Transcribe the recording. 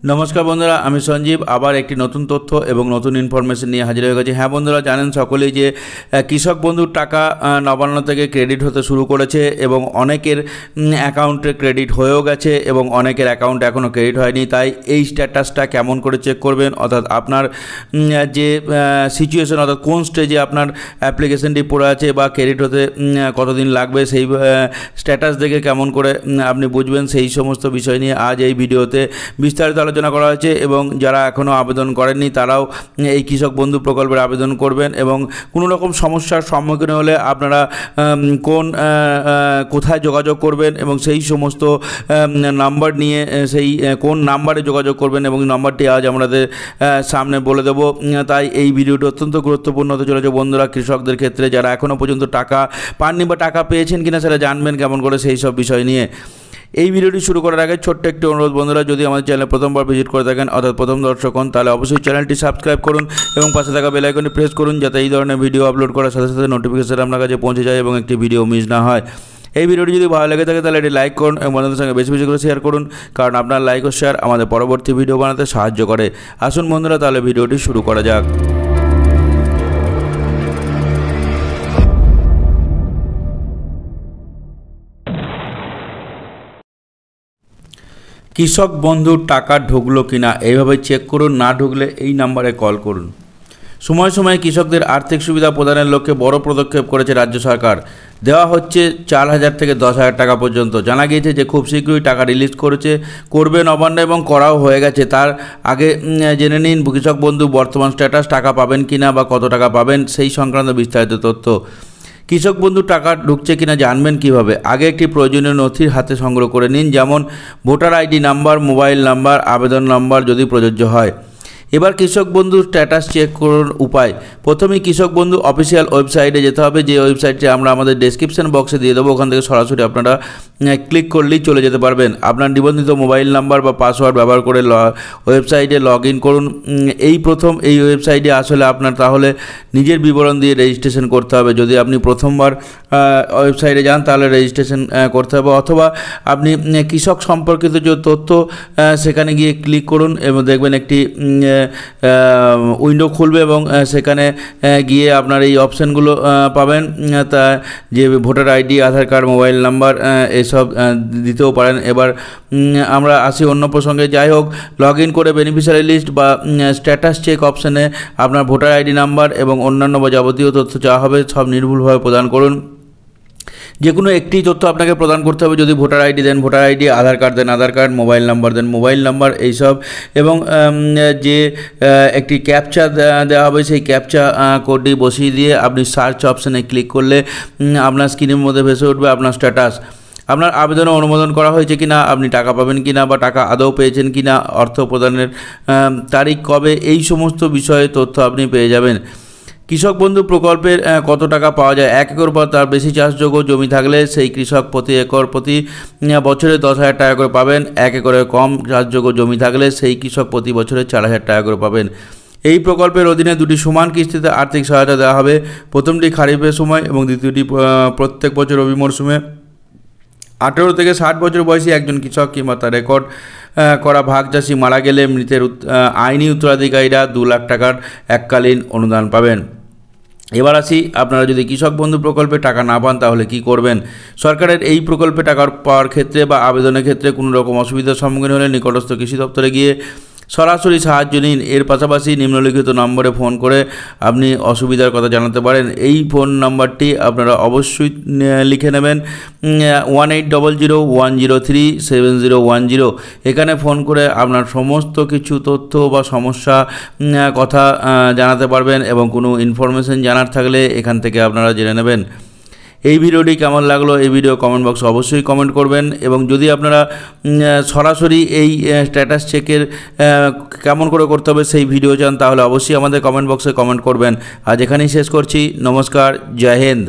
नमस्कार बंधुरा आमी संजीव आबार एक नतून तथ्य और नतून इनफरमेशन निये हाजिर हो गेছি। हाँ बंधुरा जानें सकलेई जे कृषक बंधुर टाका नबान्न থেকে क्रेडिट होते शुरू करेছে এবং অনেকের অ্যাকাউন্টে ক্রেডিট হয়েও গেছে এবং অনেকের অ্যাকাউন্টে এখনও ক্রেডিট হয়নি। তাই এই স্ট্যাটাসটা কেমন করে চেক করবেন, অর্থাৎ আপনার যে সিচুয়েশন অর্থাৎ কোন স্টেজে আপনার অ্যাপ্লিকেশনটি পড়ে আছে বা ক্রেডিট হতে কতদিন লাগবে সেই স্ট্যাটাস দেখে কেমন করে আপনি বুঝবেন, সেই সমস্ত বিষয় নিয়ে আজ এই ভিডিওতে বিস্তারিত আলোচনা করা হয়েছে। এবং যারা এখনও আবেদন করেননি তারাও এই কৃষক বন্ধু প্রকল্পের আবেদন করবেন এবং কোনো রকম সমস্যার সম্মুখীন হলে আপনারা কোথায় যোগাযোগ করবেন এবং সেই সমস্ত নাম্বার নিয়ে সেই কোন নাম্বারে যোগাযোগ করবেন এবং নাম্বারটি আজ আমাদের সামনে বলে দেব। তাই এই ভিডিওটি অত্যন্ত গুরুত্বপূর্ণ হতে চলেছে বন্ধুরা, কৃষকদের ক্ষেত্রে যারা এখনও পর্যন্ত টাকা পাননি বা টাকা পেয়েছেন কিনা সেটা জানবেন কেমন করে সেই সব বিষয় নিয়ে। এই ভিডিওটি শুরু করার আগে ছোট্ট একটি অনুরোধ বন্ধুরা, যদি আমাদের চ্যানেলে প্রথমবার ভিজিট করে থাকেন অর্থাৎ প্রথম দর্শক হন তাহলে অবশ্যই চ্যানেলটি সাবস্ক্রাইব করুন এবং পাশে থাকা বেল আইকনটি প্রেস করুন যাতে এই ধরনের ভিডিও আপলোড করার সাথে সাথে নোটিফিকেশন আপনার কাছে পৌঁছে যায় এবং একটি ভিডিও মিস না হয়। এই ভিডিওটি যদি ভালো লেগে থাকে তাহলে এটি লাইক করুন এবং বন্ধুদের সঙ্গে বেশি বেশি করে শেয়ার করুন, কারণ আপনার লাইক ও শেয়ার আমাদের পরবর্তী ভিডিও বানাতে সাহায্য করে। আসুন বন্ধুরা তাহলে ভিডিওটি শুরু করা যাক। কৃষক বন্ধুর টাকা ঢুকলো কিনা এইভাবে চেক করুন, না ঢুকলে এই নাম্বারে কল করুন। সময় সময়ে কৃষকদের আর্থিক সুবিধা প্রদানের লক্ষ্যে বড় পদক্ষেপ করেছে রাজ্য সরকার। দেওয়া হচ্ছে 4,000 থেকে 10,000 টাকা পর্যন্ত। জানা গিয়েছে যে খুব শীঘ্রই টাকা রিলিজ করবে নবান্ন এবং করাও হয়ে গেছে। তার আগে জেনে নিন কৃষক বন্ধু বর্তমান স্ট্যাটাস, টাকা পাবেন কিনা বা কত টাকা পাবেন সেই সংক্রান্ত বিস্তারিত তথ্য। কৃষক বন্ধু টাকা ঢুকছে কিনা জানবেন কিভাবে? আগে একটি প্রয়োজনীয় নথির হাতে সংগ্রহ করে নিন, যেমন voter ID number, mobile number, আবেদন নাম্বার যদি প্রযোজ্য হয়। এবার কৃষক বন্ধু স্ট্যাটাস চেক করার উপায়। প্রথমেই কৃষক বন্ধু অফিসিয়াল ওয়েবসাইটে যেতে হবে, যে ওয়েবসাইটটি আমরা আমাদের ডেসক্রিপশন বক্সে দিয়ে দেবো। ওখান থেকে সরাসরি আপনারা ক্লিক করলেই চলে যেতে পারবেন। আপনার নিবন্ধিত মোবাইল নাম্বার বা পাসওয়ার্ড ব্যবহার করে ওয়েবসাইটে লগ ইন করুন। এই প্রথম এই ওয়েবসাইটে আসলে আপনার তাহলে নিজের বিবরণ দিয়ে রেজিস্ট্রেশন করতে হবে। যদি আপনি প্রথমবার ওয়েবসাইটে যান তাহলে রেজিস্ট্রেশন করতে হবে, অথবা আপনি কৃষক সম্পর্কিত যে তথ্য সেখানে গিয়ে ক্লিক করুন এবং দেখবেন একটি উইন্ডো খুলবে এবং সেখানে গিয়ে আপনার এই অপশানগুলো পাবেন। তা যে ভোটার আইডি, আধার কার্ড, মোবাইল নাম্বার এসব দিতেও পারেন। এবার আমরা আসি অন্য প্রসঙ্গে। যাই হোক, লগ ইন করে বেনিফিশিয়ারি লিস্ট বা স্ট্যাটাস চেক অপশানে আপনার ভোটার আইডি নাম্বার এবং অন্যান্য বা যাবতীয় তথ্য চাওয়া হবে, সব নির্ভুলভাবে প্রদান করুন। যে কোনো একটি তথ্য আপনাকে প্রদান করতে হবে। যদি ভোটার আইডি দেন ভোটার আইডি, আধার কার্ড দেন আধার কার্ড, মোবাইল নাম্বার দেন মোবাইল নাম্বার, এইসব। এবং যে একটি ক্যাপচা দেওয়া হবে সেই ক্যাপচা কোডটি বসিয়ে দিয়ে আপনি সার্চ অপশানে ক্লিক করলে আপনার স্ক্রিনের মধ্যে ভেসে উঠবে আপনার স্ট্যাটাস। আপনার আবেদনে অনুমোদন করা হয়েছে কিনা, আপনি টাকা পাবেন কিনা বা টাকা আদৌ পেয়েছেন কিনা, অর্থ প্রদানের তারিখ কবে, এই সমস্ত বিষয়ে তথ্য আপনি পেয়ে যাবেন। কৃষক বন্ধু প্রকল্পের কত টাকা পাওয়া যায়? 1 একর বা তার বেশি চাষযোগ্য জমি থাকলে সেই কৃষক প্রতি একর প্রতি বছরে 10,000 টাকা করে পাবেন। 1 একরের কম চাষযোগ্য জমি থাকলে সেই কৃষক প্রতি বছরে 4,000 টাকা করে পাবেন। এই প্রকল্পের অধীনে দুটি সমান কিস্তিতে আর্থিক সহায়তা দেওয়া হবে। প্রথমটি খারিফের সময় এবং দ্বিতীয়টি প্রত্যেক বছর রবি মরশুমে। 18 থেকে 60 বছর বয়সী একজন কৃষক কিংবা তার রেকর্ড করা ভাগ চাষি মারা গেলে মৃতের আইনি উত্তরাধিকারীরা 2 লাখ টাকার এককালীন অনুদান পাবেন। এবার আসি, আপনারা যদি কৃষক বন্ধু প্রকল্পে টাকা না পান তাহলে কি করবেন? সরকারের এই প্রকল্পে টাকা পাওয়ার ক্ষেত্রে বা আবেদনের ক্ষেত্রে কোনো রকম অসুবিধার সম্মুখীন হলে নিকটস্থ কৃষি দপ্তরে গিয়ে সরাসরি সাহায্য নিন। এর পাশাপাশি নিম্নলিখিত নম্বরে ফোন করে আপনি অসুবিধার কথা জানাতে পারেন। এই ফোন নাম্বারটি আপনারা অবশ্যই লিখে নেবেন, 1800103710। এখানে ফোন করে আপনার সমস্ত কিছু তথ্য বা সমস্যা কথা জানাতে পারবেন এবং কোনো ইনফরমেশন জানার থাকলে এখান থেকে আপনারা জেনে নেবেন। এই ভিডিওটি কেমন লাগলো এই ভিডিও কমেন্ট বক্সে অবশ্যই কমেন্ট করবেন। এবং যদি আপনারা সরাসরি এই স্ট্যাটাস চেকের কেমন করে করতে হবে সেই ভিডিও চান তাহলে অবশ্যই আমাদের কমেন্ট বক্সে কমেন্ট করবেন। আজ এখানেই শেষ করছি। নমস্কার, জয় হিন্দ।